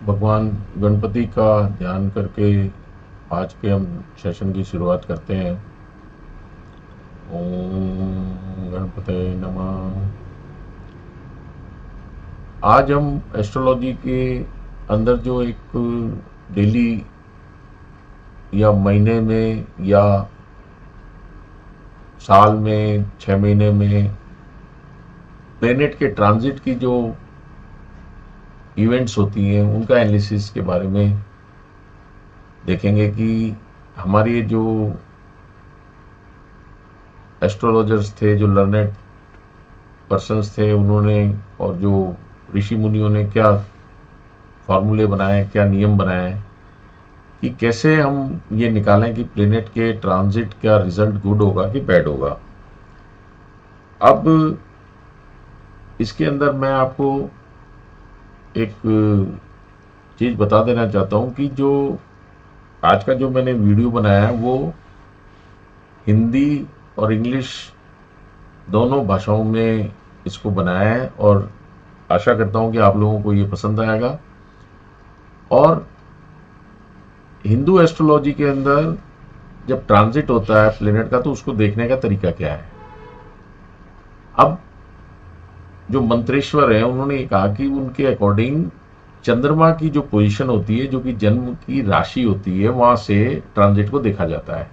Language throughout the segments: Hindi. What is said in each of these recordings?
भगवान गणपति का ध्यान करके आज के हम सेशन की शुरुआत करते हैं। ओम गणपते नमः। आज हम एस्ट्रोलॉजी के अंदर जो एक डेली या महीने में या साल में 6 महीने में प्लेनेट के ट्रांजिट की जो इवेंट्स होती हैं उनका एनालिसिस के बारे में देखेंगे कि हमारे जो एस्ट्रोलॉजर्स थे, जो लर्नेड पर्सन्स थे, उन्होंने और जो ऋषि मुनियों ने क्या फार्मूले बनाए, क्या नियम बनाए कि कैसे हम ये निकालें कि प्लेनेट के ट्रांजिट का रिजल्ट गुड होगा कि बैड होगा। अब इसके अंदर मैं आपको एक चीज़ बता देना चाहता हूँ कि जो आज का जो मैंने वीडियो बनाया है वो हिंदी और इंग्लिश दोनों भाषाओं में इसको बनाया है और आशा करता हूँ कि आप लोगों को ये पसंद आएगा। और हिंदू एस्ट्रोलॉजी के अंदर जब ट्रांजिट होता है प्लेनेट का तो उसको देखने का तरीका क्या है। अब जो मंत्रेश्वर हैं उन्होंने ये कहा कि उनके अकॉर्डिंग चंद्रमा की जो पोजीशन होती है, जो कि जन्म की राशि होती है, वहां से ट्रांजिट को देखा जाता है।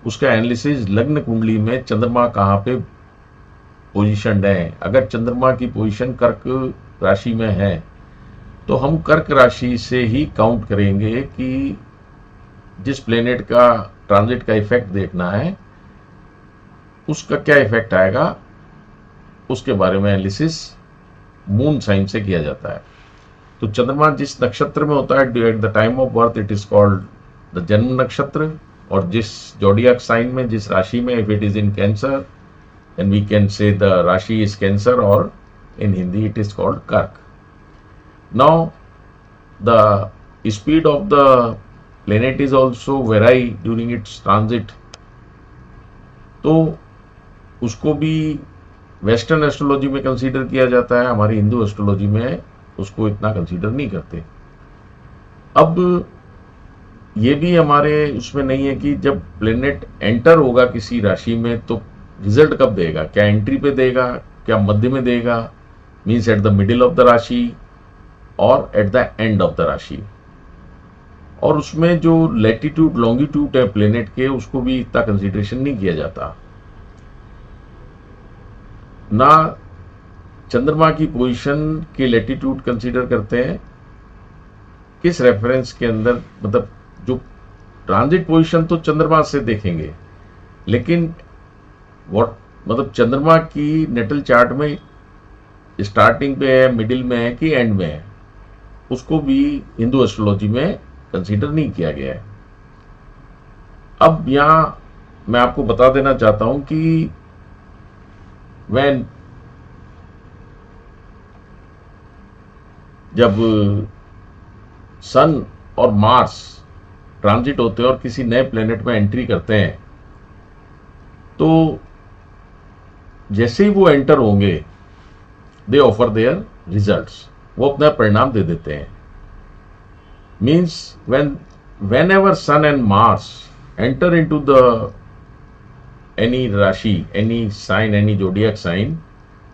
उसका एनालिसिस लग्न कुंडली में चंद्रमा कहाँ पे पोजीशनड है। अगर चंद्रमा की पोजीशन कर्क राशि में है तो हम कर्क राशि से ही काउंट करेंगे कि जिस प्लेनेट का ट्रांजिट का इफेक्ट देखना है उसका क्या इफेक्ट आएगा, उसके बारे में एनालिसिस मून साइन से किया जाता है। तो चंद्रमा जिस नक्षत्र में होता है at the time of birth it is called the जन्म नक्षत्र, और जिस जोडियाक साइन में, जिस राशि में, if it is in cancer then we can say the Rashi is Cancer, or in Hindi it is called Kark. Now the speed of the planet is also vary during its transit, तो उसको भी वेस्टर्न एस्ट्रोलॉजी में कंसीडर किया जाता है, हमारी हिंदू एस्ट्रोलॉजी में उसको इतना कंसीडर नहीं करते। अब ये भी हमारे उसमें नहीं है कि जब प्लेनेट एंटर होगा किसी राशि में तो रिजल्ट कब देगा, क्या एंट्री पे देगा, क्या मध्य में देगा, means at the middle of the राशि और at the end of the राशि। और उसमें जो लैटिट्यूड लॉन्गिट्यूड है प्लेनेट के उसको भी इतना कंसीडरेशन नहीं किया जाता। ना चंद्रमा की पोजीशन के लैटिट्यूड कंसीडर करते हैं, किस रेफरेंस के अंदर, मतलब जो ट्रांजिट पोजीशन तो चंद्रमा से देखेंगे, लेकिन व्हाट मतलब चंद्रमा की नेटल चार्ट में स्टार्टिंग पे है, मिडिल में है कि एंड में है, उसको भी हिंदू एस्ट्रोलॉजी में कंसीडर नहीं किया गया है। अब यहां मैं आपको बता देना चाहता हूं कि व्हेन जब सन और मार्स ट्रांजिट होते हैं और किसी नए प्लेनेट में एंट्री करते हैं तो जैसे ही वो एंटर होंगे दे ऑफर देयर रिजल्ट्स, वो अपना परिणाम दे देते हैं। Means whenever Sun and Mars enter into the any rashi, any sign, any zodiac sign,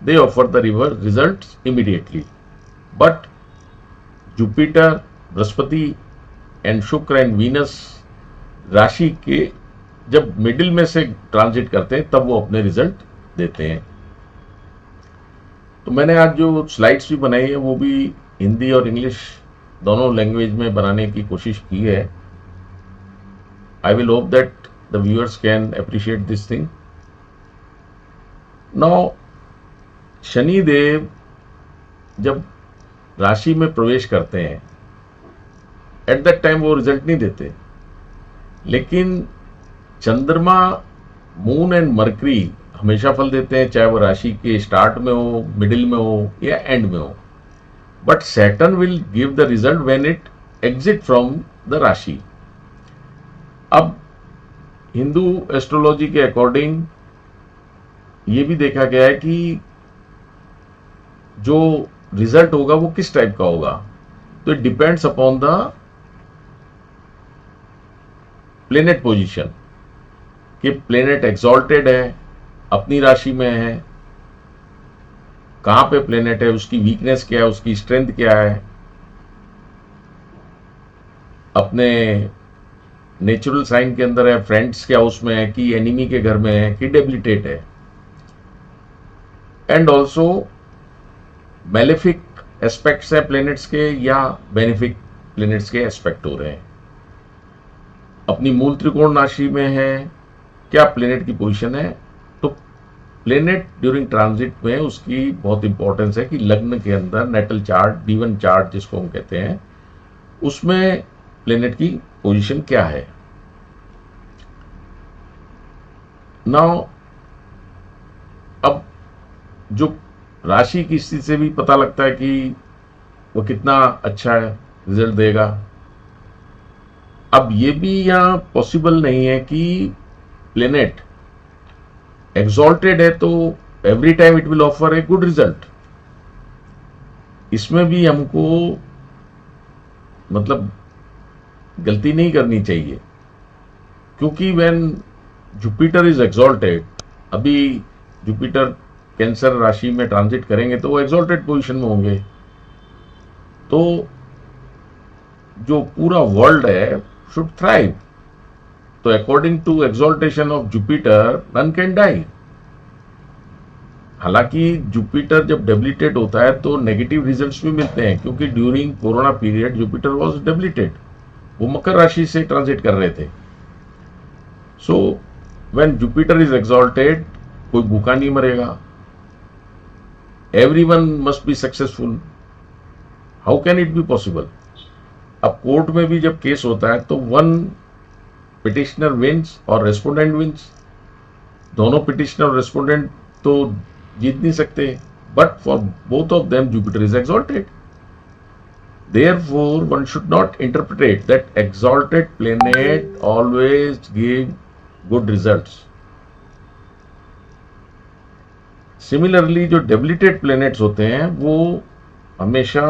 they offer the results immediately. But Jupiter, Brihaspati and Shukra and Venus राशि के जब मिडिल में से ट्रांजिट करते हैं तब वो अपने रिजल्ट देते हैं। तो मैंने आज जो स्लाइड्स भी बनाई है वो भी हिंदी और इंग्लिश दोनों लैंग्वेज में बनाने की कोशिश की है। I will hope that the viewers can appreciate this thing. Now Shani Dev जब राशि में प्रवेश करते हैं एट दैट टाइम वो रिजल्ट नहीं देते, लेकिन चंद्रमा, मून एंड मरकरी हमेशा फल देते हैं, चाहे वो राशि के स्टार्ट में हो, मिडिल में हो या एंड में हो। But Saturn will give the result when it exit from the राशि। अब हिंदू एस्ट्रोलॉजी के अकॉर्डिंग ये भी देखा गया है कि जो रिजल्ट होगा वो किस टाइप का होगा। तो it depends upon the planet position कि प्लेनेट एक्सॉल्टेड है, अपनी राशि में है, कहां पे प्लेनेट है, उसकी वीकनेस क्या है, उसकी स्ट्रेंथ क्या है, अपने नेचुरल साइन के अंदर है, फ्रेंड्स के हाउस में है कि एनिमी के घर में है कि डेबिलिटेट है, एंड ऑल्सो मेलेफिक एस्पेक्ट्स है प्लेनेट्स के या बेनिफिक प्लेनेट्स के एस्पेक्ट हो रहे हैं, अपनी मूल त्रिकोण राशि में है, क्या प्लेनेट की पोजीशन है। तो प्लेनेट ड्यूरिंग ट्रांजिट में उसकी बहुत इंपॉर्टेंस है कि लग्न के अंदर नेटल चार्ट, D1 चार्ट जिसको हम कहते हैं, उसमें प्लेनेट की पोजीशन क्या है। नाउ अब जो राशि की स्थिति से भी पता लगता है कि वो कितना अच्छा है, रिजल्ट देगा। अब ये भी यहां पॉसिबल नहीं है कि प्लेनेट एक्सॉल्टेड है तो every time it will offer a good result. इसमें भी हमको मतलब गलती नहीं करनी चाहिए, क्योंकि व्हेन जुपिटर इज एक्सॉल्टेड, अभी जुपिटर कैंसर राशि में ट्रांजिट करेंगे तो वो एक्सॉल्टेड पोजीशन में होंगे, तो जो पूरा वर्ल्ड है शुड थ्राइव। तो according to exaltation of Jupiter none can die. हालांकि जुपिटर जब डेबिलिटेट होता है तो नेगेटिव रिजल्ट्स भी मिलते हैं, क्योंकि during corona period Jupiter was debilitated, वो मकर राशि से ट्रांजिट कर रहे थे। So when Jupiter is exalted, कोई भूखा नहीं मरेगा, everyone must be successful. How can it be possible. अब कोर्ट में भी जब केस होता है तो वन पिटिशनर विंस और रेस्पोंडेंट विंस, दोनों पिटिशनर और रेस्पोंडेंट तो जीत नहीं सकते, but for both of them Jupiter is exalted. Therefore, one should not interpret that exalted planet always give good results. Similarly, जो debilitate planets होते हैं वो हमेशा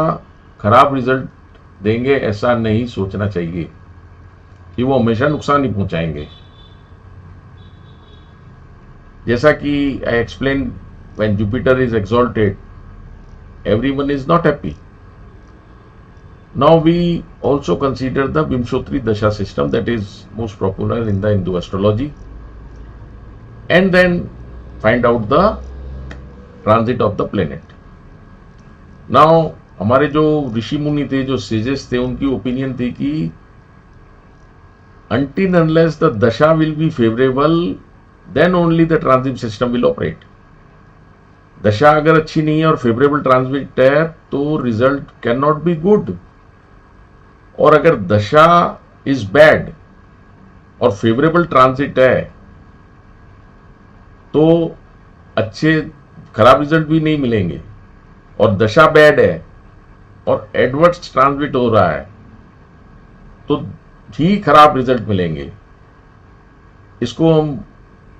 खराब रिजल्ट देंगे ऐसा नहीं सोचना चाहिए कि वो हमेशा नुकसान ही पहुंचाएंगे। जैसा कि I explained, when Jupiter is exalted, everyone is not happy. Now we also consider the Vimshotri Dasha system that is most popular in the Hindu astrology, and then find out the transit of the planet. Now हमारे जो ऋषि मुनि थे, जो सेजेस थे, उनकी ओपिनियन थी कि until unless the dasha will be favorable, then only the transit system will operate. दशा अगर अच्छी नहीं है और फेवरेबल ट्रांजिट है तो result can not be good, और अगर दशा इज बैड और फेवरेबल ट्रांजिट है तो अच्छे खराब रिजल्ट भी नहीं मिलेंगे, और दशा बैड है और एडवर्स ट्रांजिट हो रहा है तो ही खराब रिजल्ट मिलेंगे। इसको हम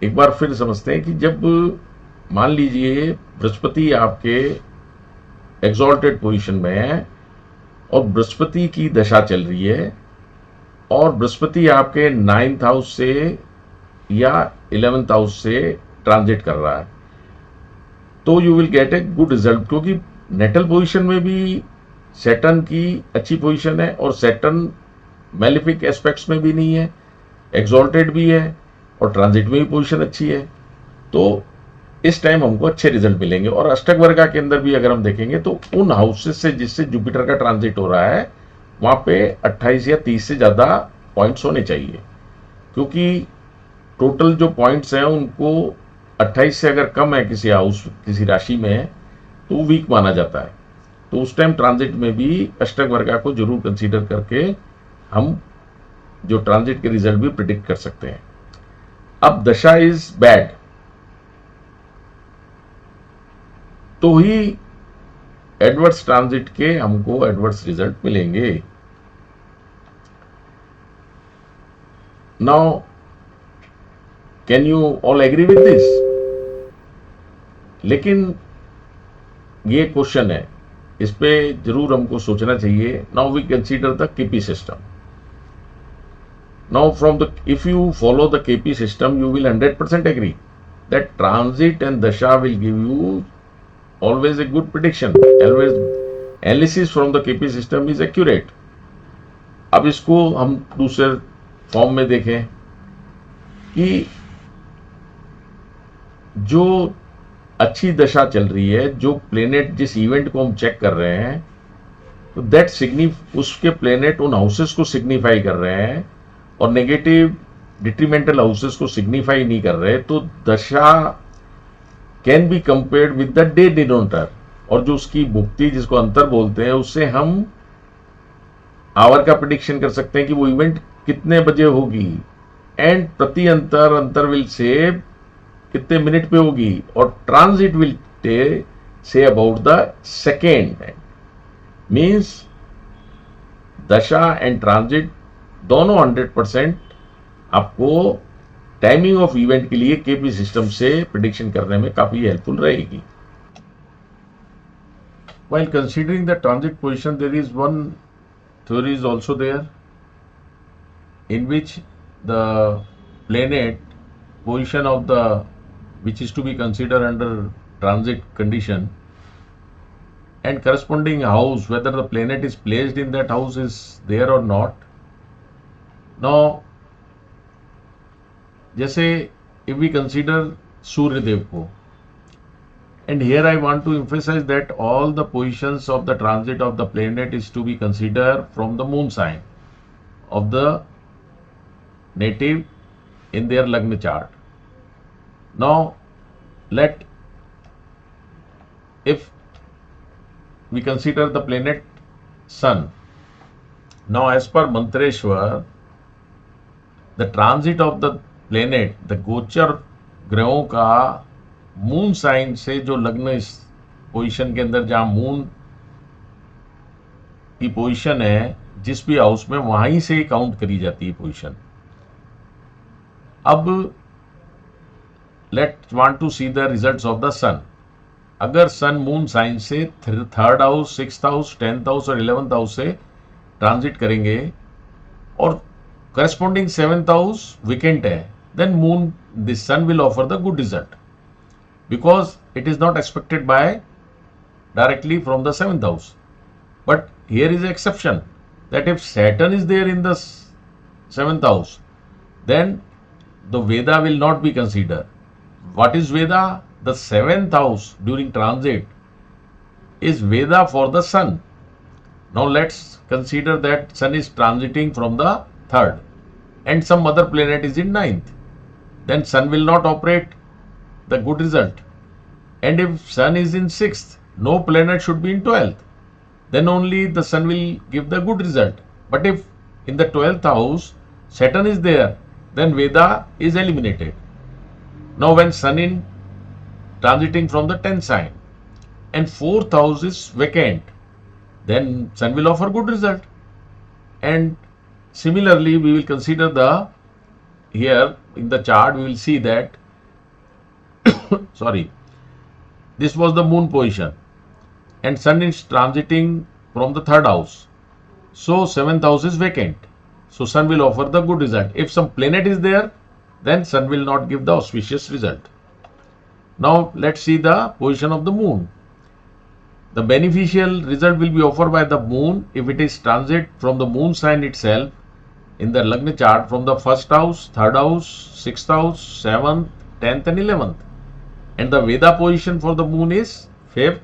एक बार फिर समझते हैं कि जब मान लीजिए बृहस्पति आपके एक्सॉल्टेड पोजीशन में है और बृहस्पति की दशा चल रही है, और बृहस्पति आपके 9th हाउस से या 11th हाउस से ट्रांजिट कर रहा है, तो you will get a good result, क्योंकि नेटल पोजीशन में भी सैटर्न की अच्छी पोजीशन है और सैटर्न मैलिफिक एस्पेक्ट्स में भी नहीं है, एक्सॉल्टेड भी है और ट्रांजिट में भी पोजीशन अच्छी है, तो इस टाइम हमको अच्छे रिजल्ट मिलेंगे। और अष्टक वर्गा के अंदर भी अगर हम देखेंगे तो उन हाउसेस से जिससे जुपिटर का ट्रांजिट हो रहा है वहां पे 28 या 30 से ज्यादा पॉइंट्स होने चाहिए, क्योंकि टोटल जो पॉइंट्स हैं उनको 28 से अगर कम है किसी हाउस, किसी राशि में, तो वीक माना जाता है। तो उस टाइम ट्रांजिट में भी अष्टक वर्गा को जरूर कंसीडर करके हम जो ट्रांजिट के रिजल्ट भी प्रिडिक्ट कर सकते हैं। अब दशा इज बैड तो ही एडवर्स ट्रांजिट के हमको एडवर्स रिजल्ट मिलेंगे। Now can you all agree with this. लेकिन ये क्वेश्चन है इस पे जरूर हमको सोचना चाहिए. Now we consider the KP system. Now from the if you follow the KP system you will 100% agree that transit and dasha will give you always a good prediction. Always analysis from the KP system is accurate. अब इसको हम दूसरे फॉर्म में देखें कि जो अच्छी दशा चल रही है, जो प्लेनेट जिस इवेंट को हम चेक कर रहे हैं, तो दैट उसके प्लेनेट उन हाउसेस को सिग्निफाई कर रहे हैं और नेगेटिव डिट्रीमेंटल हाउसेस को सिग्निफाई नहीं कर रहे, तो दशा can be compared with the day denominator. और जो उसकी मुक्ति जिसको अंतर बोलते हैं, उससे हम आवर का प्रिडिक्शन कर सकते हैं कि वो इवेंट कितने बजे होगी एंड प्रति अंतरविल से कितने मिनट पे होगी. और transit will say about the second. Means दशा एंड ट्रांजिट दोनों 100% आपको टाइमिंग ऑफ इवेंट के लिए केपी सिस्टम से प्रिडिक्शन करने में काफी हेल्पफुल रहेगी. While considering the transit position, there is one theory is also there in which the planet position of the which is to be considered under transit condition and corresponding house, whether the planet is placed in that house is there or not. Now जैसे if we consider सूर्य देव को, and here I want to emphasize that all the positions of the transit of the planet is to be considered from the moon sign of the native in their Lagna chart. Now if we consider the planet sun, now as per Mantreshwar, the transit of the planet, the गोचर ग्रहों का मून साइन से जो लग्न इस पोजीशन के अंदर जहां मून की पोजीशन है जिस भी हाउस में, वहीं से काउंट करी जाती है पोजीशन. अब let want to see the results of the Sun. अगर सन मून साइन से 3rd house, 6th house, 10th house और 11th हाउस से ट्रांजिट करेंगे और करस्पॉन्डिंग 7th हाउस विकेंट है, then moon this sun will offer the good result because it is not expected by directly from the 7th house. But here is an exception that if Saturn is there in the 7th house, then the Veda will not be considered. What is Veda? The 7th house during transit is Veda for the sun. Now let's consider that sun is transiting from the 3rd and some other planet is in 9th. Then sun will not operate the good result. And if sun is in 6th, no planet should be in 12th. Then only the sun will give the good result. But if in the 12th house Saturn is there, then Veda is eliminated. Now when sun in transiting from the 10th sign and 4th house is vacant, then sun will offer good result. And similarly we will consider here in the chart we will see that sorry, this was the moon position and sun is transiting from the 3rd house, so 7th house is vacant, so sun will offer the good result. If some planet is there, then sun will not give the auspicious result. Now let's see the position of the moon. The beneficial result will be offered by the moon if it is transit from the moon sign itself in the Lagna chart from the 1st house, 3rd house, 6th house, 7th, 10th and 11th. And the Veda position for the moon is 5th,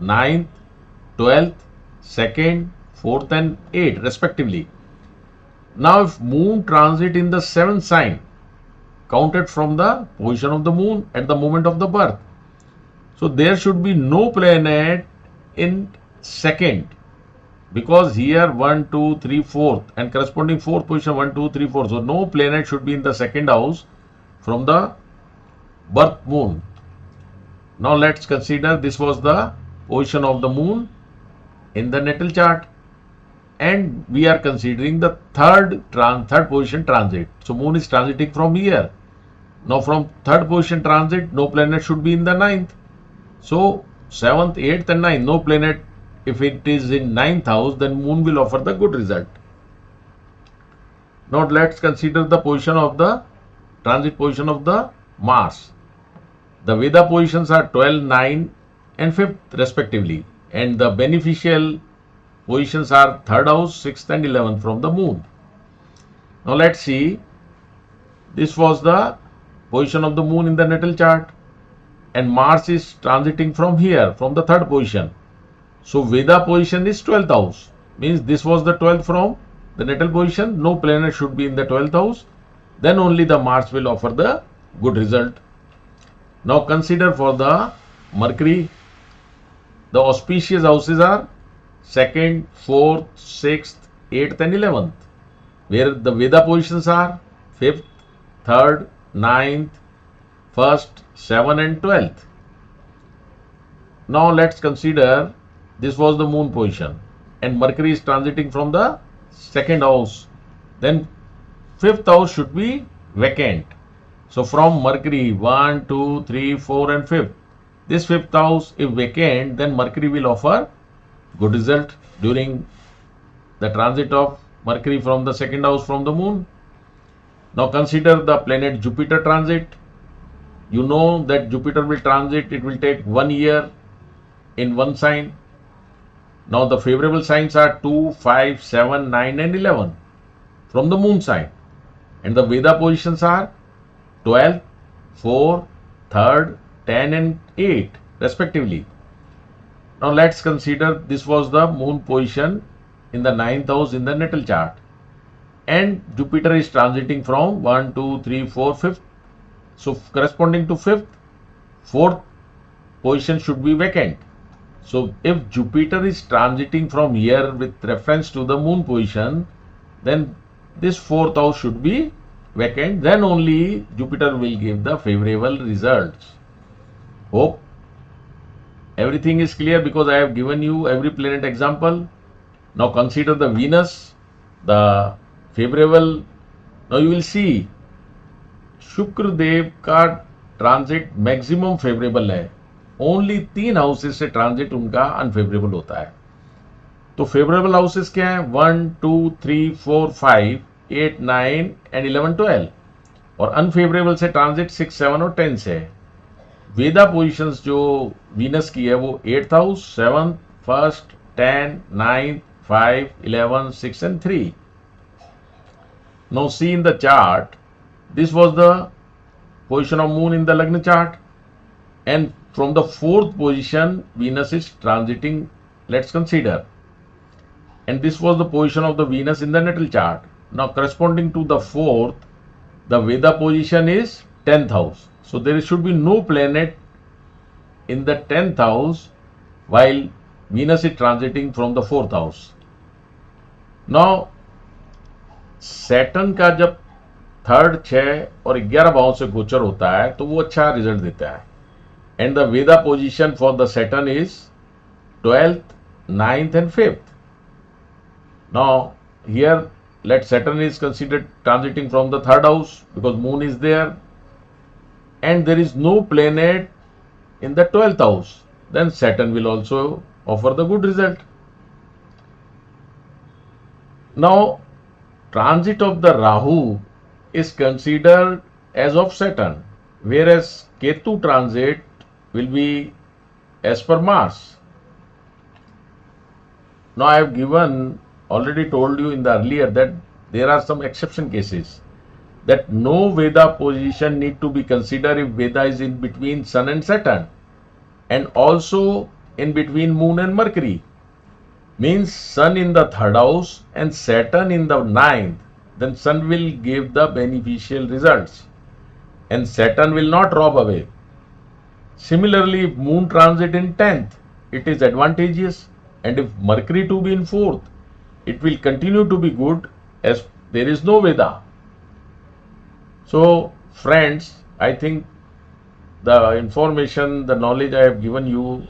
9th, 12th, 2nd, 4th and 8th respectively. Now if moon transit in the 7th sign, counted from the position of the moon at the moment of the birth, so there should be no planet in 2nd, because here 1, 2, 3, 4th and corresponding 4th position 1, 2, 3, 4. So no planet should be in the 2nd house from the birth moon. Now let's consider this was the position of the moon in the natal chart, and we are considering the third position transit. So moon is transiting from here. Now from 3rd position transit, no planet should be in the 9th. So 7th, 8th and 9th, no planet if it is in 9th house, then moon will offer the good result. Now let's consider the position of the transit position of the Mars. The Veda positions are 12, 9 and 5th respectively, and the beneficial positions are 3rd house, 6th and 11th from the moon. Now let's see, this was the position of the moon in the natal chart, and Mars is transiting from here, from the 3rd position. So Veda position is 12th house, means this was the 12th from the natal position. No planet should be in the 12th house, then only the Mars will offer the good result. Now consider for the Mercury, the auspicious houses are 2nd, 4th, 6th, 8th and 11th, where the Veda positions are 5th, 3rd, 9th, 1st, 7th and 12th. Now let's consider, this was the moon position and Mercury is transiting from the 2nd house, then 5th house should be vacant. So from Mercury 1, 2, 3, 4 and 5th, this 5th house if vacant, then Mercury will offer good result during the transit of Mercury from the 2nd house from the moon. Now consider the planet Jupiter transit. You know that Jupiter will transit, it will take 1 year in one sign. Now the favorable signs are 2, 5, 7, 9 and 11 from the moon sign, and the Veda positions are 12, 4, 3rd, 10 and 8 respectively. Now let's consider, this was the moon position in the 9th house in the natal chart, and Jupiter is transiting from 1, 2, 3, 4, 5th. So corresponding to 5th, 4th position should be vacant. So if Jupiter is transiting from here with reference to the moon position, then this 4th house should be vacant, then only Jupiter will give the favorable results. Hope everything is clear, because I have given you every planet example. Now consider the Venus, the favorable. Now you will see शुक्र देव का ट्रांजिट मैक्सिमम फेवरेबल है, ओनली 3 हाउसेस से ट्रांजिट उनका अनफेवरेबल होता है. तो फेवरेबल हाउसेस क्या है? 1, 2, 3, 4, 5, 8, 9 एंड 11, 12, और अनफेवरेबल से ट्रांजिट 6, 7 और 10 से है. वेदा पोजिशंस जो वीनस की है वो 8th house, 7th, 1st, 10, 9, 5, 11, 6 and 3. Now see in the chart, this was the position of moon in the Lagna chart, and from the 4th position Venus is transiting, let's consider, and this was the position of the Venus in the natal chart. Now corresponding to the 4th, the Veda position is 10th house, so there should be no planet in the 10th house while Venus is transiting from the 4th house. Now Saturn का जब 3rd, 6 और 11 भावों से गोचर होता है तो वो अच्छा रिजल्ट देता है, and the Veda position for the Saturn is 12th, 9th and 5th. Now here let Saturn is considered transiting from the 3rd house because moon is there, and there is no planet in the 12th house, then Saturn will also offer the good result. Now transit of the Rahu is considered as of Saturn, whereas Ketu transit will be as per Mars. Now I have already told you in the earlier that there are some exception cases, that no Veda position need to be considered if Veda is in between Sun and Saturn, and also in between Moon and Mercury. Means Sun in the 3rd house and Saturn in the 9th, then Sun will give the beneficial results and Saturn will not rob away. Similarly, if Moon transit in 10th, it is advantageous, and if Mercury to be in 4th, it will continue to be good as there is no Veda. So friends, I think the information, the knowledge I have given you,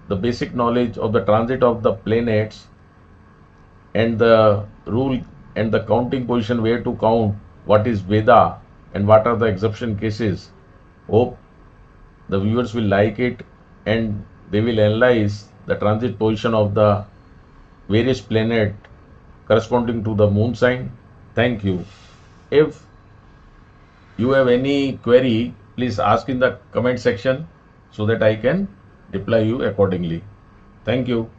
the basic knowledge of the transit of the planets and the rule and the counting position, where to count, what is Veda and what are the exception cases. Hope the viewers will like it and they will analyze the transit position of the various planet corresponding to the moon sign. Thank you. If you have any query, please ask in the comment section so that I can reply you accordingly. Thank you.